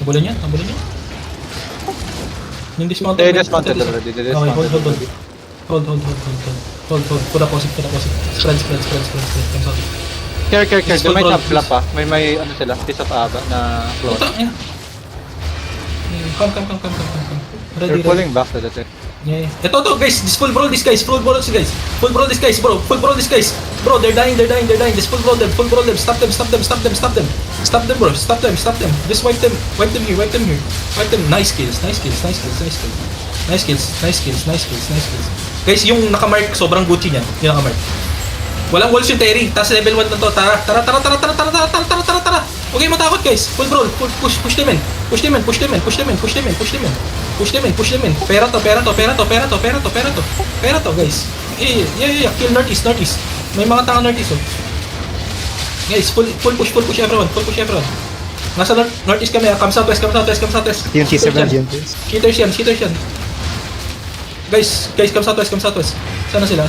Habulin niya, habulin niya. Yung dismounted. They dismounted already. They Okay, hold. dismounted. Hold. Put a posit. Spread. Comes out. Care. They Full might roll, have flap ah. May ano sila, piece of aba na close. Ito, yan. Come. Ready. They're pulling back to the thing. Yeah. Ito, guys. Just full brawl this guys. Full brawl this guys, bro. Bro, they're dying. Just full brawl them. Stop them, bro. Stop them. Just wipe them here. Wipe them. Nice kills. Guys, yung nakamark, sobrang Gucci niyan. Yung nakamark. Walang walls yung Terry. Tapos level 1 na to. Tara. Huwag kayong matakot, guys. Full brawl. Push them in. Push them in. Pera to, guys. Yeah. Kill northeast. May mga tanga northeast, oh. Guys, full push everyone. Nasa northeast kami, ah. Come southwest. Yung T7 dyan, please. Cheaters yan. Guys, come southwest. Sana sila?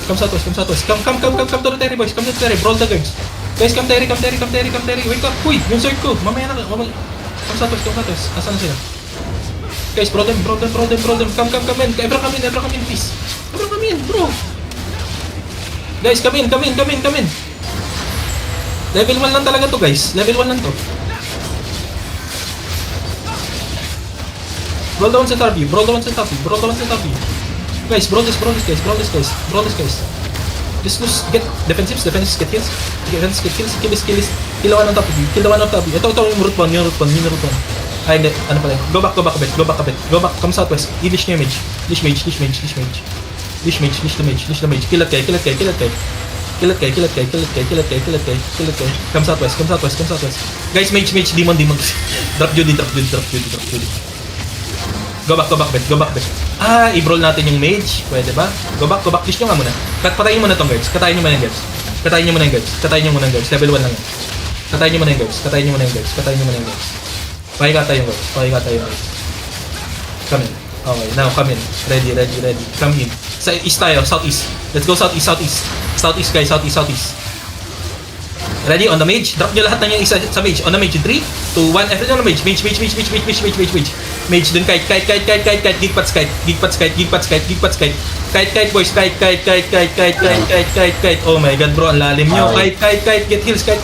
Come southwest. Come to the Terry, boys. Come to the Terry. Brawl the guards. Guys, come Terry. Wake up. Uy, yung sword ko. Mamaya na. Come southwest. Asan na sila? Guys, brawl them. Come in. Ever come in, please. Ever come in, bro. Guys, come in. Level 1 lang talaga to, guys. Level 1 lang to. Brawl the ones at RB. Guys, brawl this, guys. Just get defensives, get kills. Kill the one on top of you. Ito, yung root one. Ay, hindi. Ano pala? Go back a bit. Come southwest. Leash the mage. Leash the mage. Kill that guy. Come southwest. Guys, mage. Demon. Drop Judy. Go back, bet. I-brawl natin yung mage. Pwede ba? Go back. Leash nyo nga muna. Patayin mo na tong guards. Katayin nyo muna yung guards. Level 1 lang yan. Katayin nyo muna yung guards. Pakikata yung guards. Come in. Okay, now come in. Ready. Come in. Sa east tayo, southeast. Let's go southeast. Southeast, guys. Southeast. Ready? On the mage. Drop nyo lahat ng yung isa sa mage. On the mage. 3, 2, 1. Everything on the mage. Mage. Mage dun kite. Gig pats kite. Kite, boys. Kite. Oh my god, bro. Ang lalim nyo. Kite. Get heals. Get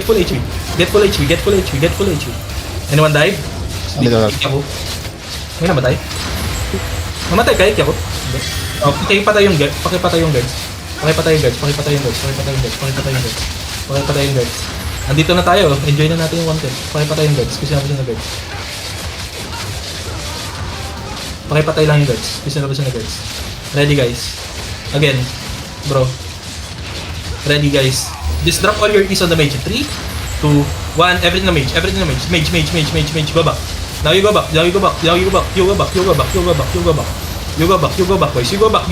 full HP. Anyone dive? Kik ako. May namatay? Mamatay ka, kik ako. Oh, pakipatay yung guards. Pakipatay yung guards. Andito na tayo. Enjoy na natin yung content. Pakipatay yung guards. Kasi naman siya na guards. Pakipatay lang yung guards. Kasi naman siya na guards. Ready, guys. Again. Bro. Ready, guys. Just drop all your keys on the mage. 3, 2, 1. Everything na mage. Mage. Go back. Now you go back. You go back, boys. You go back.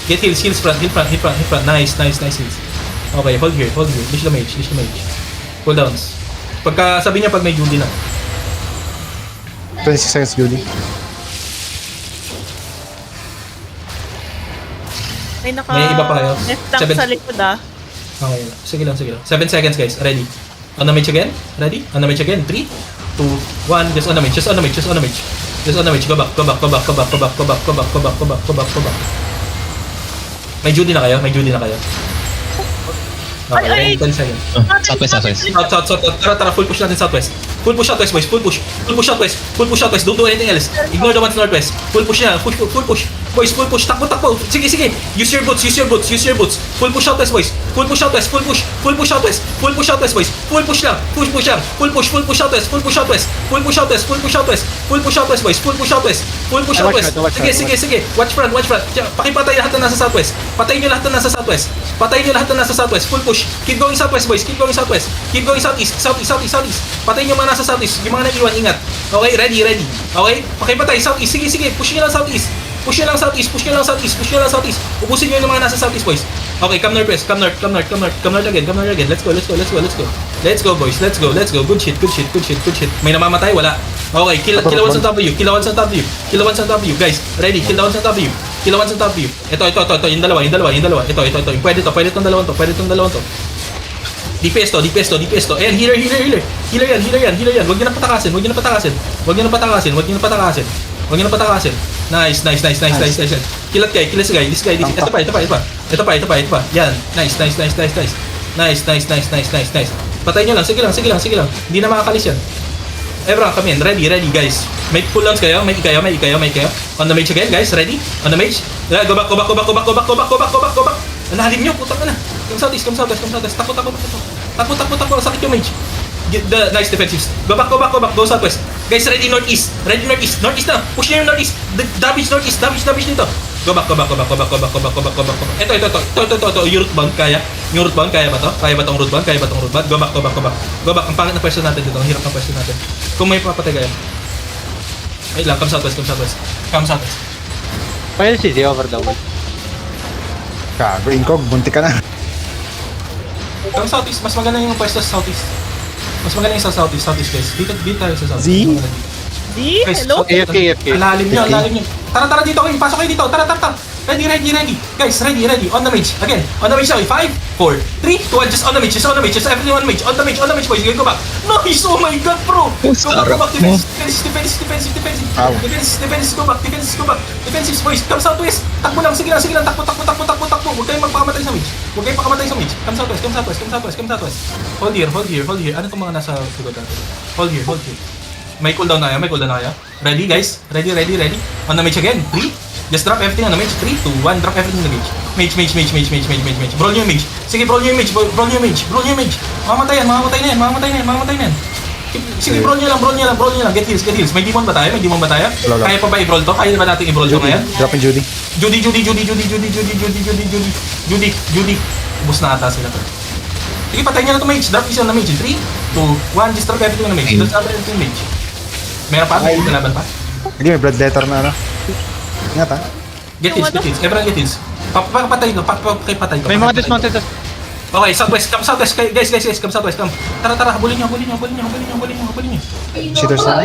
Get heals front. Nice heals. Okay, hold here. Leash the mage. Cooldowns. Pagka sabi niya pag may Judy na. 26 seconds, Judy. May May iba pa kayo? Nestang sa likod ah. Okay, sige lang. 7 seconds, guys. Ready? On the mage again? Ready? On the mage again? 3, 2, 1. Just on the mage. Go back. May Judy na kayo? Okay, 10 seconds. Southwest. Tara, full push natin southwest. Full push southwest, boys. Full push southwest. Don't do anything else. Ignore the ones northwest. Full push na. Full push. Boys, full push. Takbo. Sige. Use your boots. Full push southwest, boys. Full push southwest, boys. Full push lang. Full push southwest. Sige. Watch front. Pakipatay lahat na nasa southwest. Patayin nyo lahat na nasa southwest. Full push. Keep going southwest, boys. Keep going southeast. Patayin nyo mga nasa southeast. Yung mga nag-iwan, ingat. Okay, ready. Okay? Pakipatay, southeast. Sige. Push nyo lang southeast. Ubusin nyo yung mga nasa southeast, boys. Okay, come north again. Let's go, boys. Let's go. Good shit. May namamatay, wala. Okay, kill the ones on top of you. Guys, ready, kill the ones on top of you. Kill one sa top view. Ito, yung dalawa. Ito. Yung pwede tong dalawang to. DPS to. Ayan, healer yan. Huwag niyo na patakasin. Nice. Kill this guy. Ito pa. Yan. Nice. Patay nyo lang. Sige lang. Hindi na makakalis yan. Everyone, come in. Ready, guys. May cooldowns kayo. May kayo. On the mage again, guys. Ready? On the mage. Yeah, go back. Nahalim nyo, putang na. Come southeast. Takbo. Sakit yung mage. Get the nice defensives. Go back. Go southwest. Guys, ready northeast. Northeast na. Push nyo yung northeast. Damage northeast. Damage nito. Go back. Ito. Yung root bound, kaya. Yung root bound, kaya ba to? Kaya ba tong root bound? Go back. Ang pangit na pwesto natin dito. Ang hirap ng pwesto natin. Kung may papatay kayo. Ay lang, come southwest. Pwede CC over the wall. Gago, Incog, bunti ka na. Come southeast. Mas maganda yung pwesto sa southeast. Southeast guys. Dito tayo sa southeast. Di? Guys, Hello? AFK. Ang lalim nyo. Tara dito kayo. Pasok kayo dito. Tara. Ready. Guys, ready. On the mage. Again. On the mage now. 5, 4, 3, 2, 1. Just on the mage. Everyone on mage. On the mage, boys. Go back. Nice! Oh my god, bro! Go back. Defense. Go back. Defensive, boys. Come southwest. Takbo lang. Sige lang. Takbo. Huwag kayong magpakamatay sa mage. Come southwest. Hold here. Ano itong mga nasa likod natin? Hold here. May cooldown na kayo. Ready, guys? Ready. On the mage again. 3. Just drop everything on the mage. 3, 2, 1. Drop everything on the mage. Mage. Brawl nyo yung mage. Sige, brawl nyo yung mage. Mamamatay na yan. Sige, brawl nyo lang. Get heals. May demon ba tayo? Wala. Kaya pa ba i-brawl to? Kaya ba natin i-brawl to ngayon? Drop in Judy. Judy. Ubus na ata sila to. Sige, patay nyo na to mage. Drop is on the mage. 3, 2, 1. Just drop everything on the mage. Just drop everything on the mage. Meron pa? May kalaban pa? Hindi, may blood letter na ano. Ingat ha. Get heals. Everyone get heals. Papatay ko. May mga dismounted. Okay, southwest. Come southwest. Guys. Come southwest. Come. Tara. Habulin nyo. Cheaters na.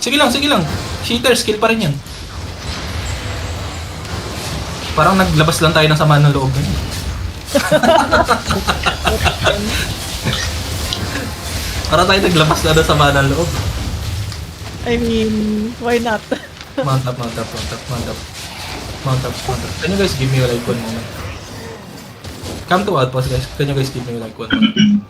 Sige lang. Cheaters, kill pa rin yan. Parang naglabas lang tayo ng sama ng loob. Parang tayo naglabas na ng sama ng loob. I mean, why not? Mount up. Can you guys give me like 1 moment? Come to outpost, guys. Can you guys give me like 1 moment?